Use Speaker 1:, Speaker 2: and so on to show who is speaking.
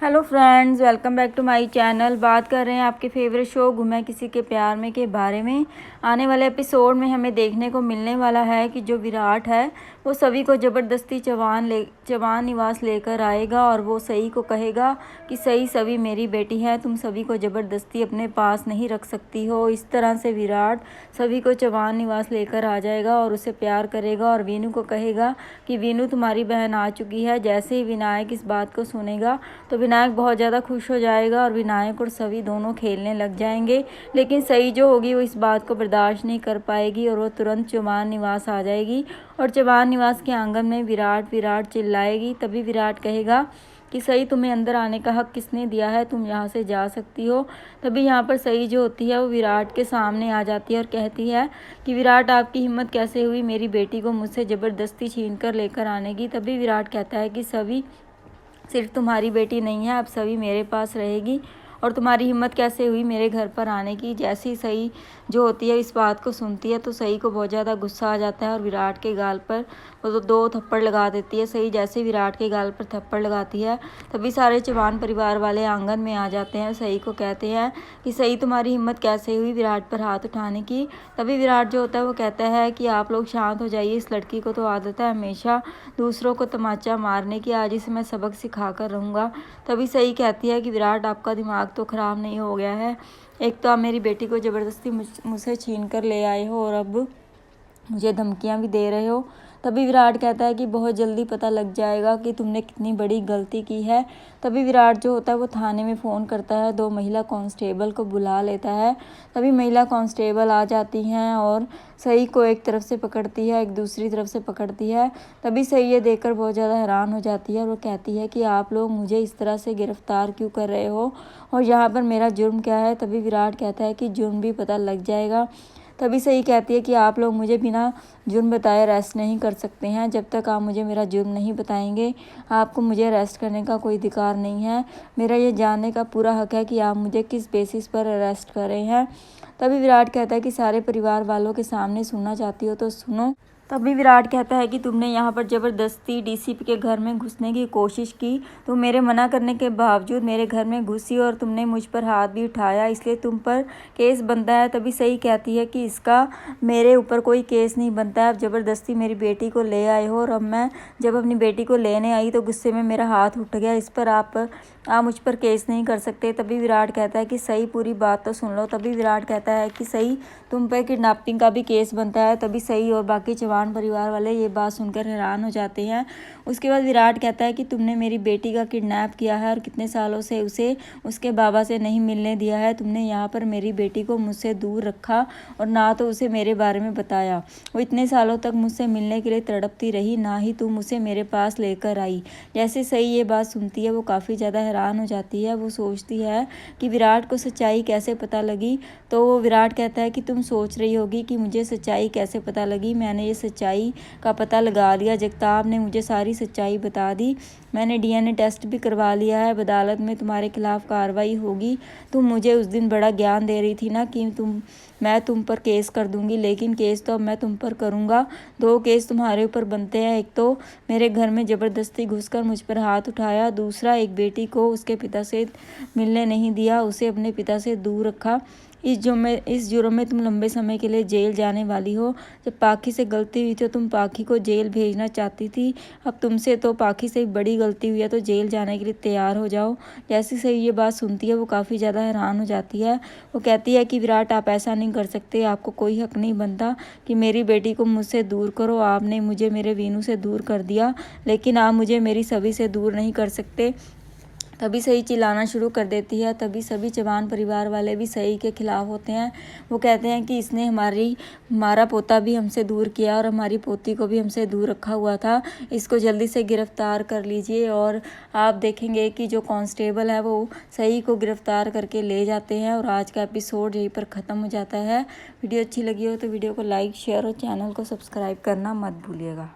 Speaker 1: Hello friends, welcome back to my channel. बात कर रहे हैं आपके फेवरेट शो गुम है किसी के प्यार में के बारे में। आने वाले एपिसोड में हमें देखने को मिलने वाला है कि जो विराट है वो सभी को ज़बरदस्ती चवान निवास लेकर आएगा और वो सही को कहेगा कि सही सभी मेरी बेटी है, तुम सभी को ज़बरदस्ती अपने पास नहीं रख सकती हो। इस तरह से विराट सभी को चवान निवास लेकर आ जाएगा और उसे प्यार करेगा और वीनू को कहेगा कि वीनू तुम्हारी बहन आ चुकी है। जैसे ही विनायक इस बात को सुनेगा तो विनायक बहुत ज़्यादा खुश हो जाएगा और विनायक और सभी दोनों खेलने लग जाएंगे। लेकिन सही जो होगी वो इस बात को बर्दाश्त नहीं कर पाएगी और वो तुरंत चौहान निवास आ जाएगी और चौहान निवास के आंगन में विराट विराट चिल्लाएगी। तभी विराट कहेगा कि सही तुम्हें अंदर आने का हक किसने दिया है, तुम यहाँ से जा सकती हो। तभी यहाँ पर सही जो होती है वो विराट के सामने आ जाती है और कहती है कि विराट आपकी हिम्मत कैसे हुई मेरी बेटी को मुझसे ज़बरदस्ती छीन कर लेकर आने की। तभी विराट कहता है कि सभी सिर्फ तुम्हारी बेटी नहीं है, अब सभी मेरे पास रहेगी और तुम्हारी हिम्मत कैसे हुई मेरे घर पर आने की। जैसे ही सही जो होती है इस बात को सुनती है तो सही को बहुत ज़्यादा गुस्सा आ जाता है और विराट के गाल पर वो तो 2 थप्पड़ लगा देती है। सही जैसे विराट के गाल पर थप्पड़ लगाती है तभी सारे चौहान परिवार वाले आंगन में आ जाते हैं। सही को कहते हैं कि सही तुम्हारी हिम्मत कैसे हुई विराट पर हाथ उठाने की। तभी विराट जो होता है वो कहता है कि आप लोग शांत हो जाइए, इस लड़की को तो आदत है हमेशा दूसरों को तमाचा मारने की, आज इसे मैं सबक सिखा कर रहूँगा। तभी सही कहती है कि विराट आपका दिमाग तो ख़राब नहीं हो गया है, एक तो आप मेरी बेटी को ज़बरदस्ती मुझसे छीन कर ले आए हो और अब मुझे धमकियां भी दे रहे हो। तभी विराट कहता है कि बहुत जल्दी पता लग जाएगा कि तुमने कितनी बड़ी गलती की है। तभी विराट जो होता है वो थाने में फ़ोन करता है, 2 महिला कांस्टेबल को बुला लेता है। तभी महिला कांस्टेबल आ जाती हैं और सही को एक तरफ से पकड़ती है, एक दूसरी तरफ से पकड़ती है। तभी सही ये देखकर बहुत ज़्यादा हैरान हो जाती है और वो कहती है कि आप लोग मुझे इस तरह से गिरफ्तार क्यों कर रहे हो और यहाँ पर मेरा जुर्म क्या है। तभी विराट कहता है कि जुर्म भी पता लग जाएगा। तभी सही कहती है कि आप लोग मुझे बिना जुर्म बताए अरेस्ट नहीं कर सकते हैं, जब तक आप मुझे मेरा जुर्म नहीं बताएंगे आपको मुझे अरेस्ट करने का कोई अधिकार नहीं है। मेरा ये जानने का पूरा हक है कि आप मुझे किस बेसिस पर अरेस्ट कर रहे हैं। तभी विराट कहता है कि सारे परिवार वालों के सामने सुनना चाहती हो तो सुनो। तभी विराट कहता है कि तुमने यहाँ पर ज़बरदस्ती डीसीपी के घर में घुसने की कोशिश की, तुम मेरे मना करने के बावजूद मेरे घर में घुसी और तुमने मुझ पर हाथ भी उठाया, इसलिए तुम पर केस बनता है। तभी सही कहती है कि इसका मेरे ऊपर कोई केस नहीं बनता है, आप ज़बरदस्ती मेरी बेटी को ले आए हो और अब मैं जब अपनी बेटी को लेने आई तो गुस्से में मेरा हाथ उठ गया, इस पर आप मुझ पर केस नहीं कर सकते। तभी विराट कहता है कि सही पूरी बात तो सुन लो। तभी विराट कहता है कि सही तुम पर किडनैपिंग का भी केस बनता है। तभी सही और बाकी चौहान परिवार वाले ये बात सुनकर हैरान हो जाते हैं। उसके बाद विराट कहता है कि तुमने मेरी बेटी का किडनैप किया है और कितने सालों से उसे उसके बाबा से नहीं मिलने दिया है, तुमने यहाँ पर मेरी बेटी को मुझसे दूर रखा और ना तो उसे मेरे बारे में बताया। वो इतने सालों तक मुझसे मिलने के लिए तड़पती रही, ना ही तुम उसे मेरे पास लेकर आई। जैसे सही ये बात सुनती है वो काफ़ी ज़्यादा हैरान हो जाती है। वो सोचती है कि विराट को सच्चाई कैसे पता लगी। तो वो विराट कहता है कि तुम सोच रही होगी कि मुझे सच्चाई कैसे पता लगी, मैंने ये सच्चाई का पता लगा लिया, जगताप ने मुझे सारी सच्चाई बता दी, मैंने डीएनए टेस्ट भी करवा लिया है, अदालत में तुम्हारे खिलाफ कार्रवाई होगी। तुम मुझे उस दिन बड़ा ज्ञान दे रही थी ना कि मैं तुम पर केस कर दूंगी, लेकिन केस तो अब मैं तुम पर करूंगा। 2 केस तुम्हारे ऊपर बनते हैं, एक तो मेरे घर में ज़बरदस्ती घुसकर मुझ पर हाथ उठाया, दूसरा एक बेटी को उसके पिता से मिलने नहीं दिया, उसे अपने पिता से दूर रखा। इस जुर्म में तुम लंबे समय के लिए जेल जाने वाली हो। जब पाखी से गलती हुई तो तुम पाखी को जेल भेजना चाहती थी, अब तुमसे तो पाखी से बड़ी गलती हुई है तो जेल जाने के लिए तैयार हो जाओ। जैसे सही ये बात सुनती है वो काफ़ी ज़्यादा हैरान हो जाती है। वो कहती है कि विराट आप ऐसा नहीं कर सकते, आपको कोई हक नहीं बनता कि मेरी बेटी को मुझसे दूर करो। आपने मुझे मेरे वीनू से दूर कर दिया, लेकिन आप मुझे मेरी सभी से दूर नहीं कर सकते। तभी सही चिल्लाना शुरू कर देती है। तभी सभी चौहान परिवार वाले भी सही के खिलाफ होते हैं। वो कहते हैं कि इसने हमारा पोता भी हमसे दूर किया और हमारी पोती को भी हमसे दूर रखा हुआ था, इसको जल्दी से गिरफ्तार कर लीजिए। और आप देखेंगे कि जो कांस्टेबल है वो सही को गिरफ्तार करके ले जाते हैं और आज का एपिसोड यहीं पर ख़त्म हो जाता है। वीडियो अच्छी लगी हो तो वीडियो को लाइक शेयर और चैनल को सब्सक्राइब करना मत भूलिएगा।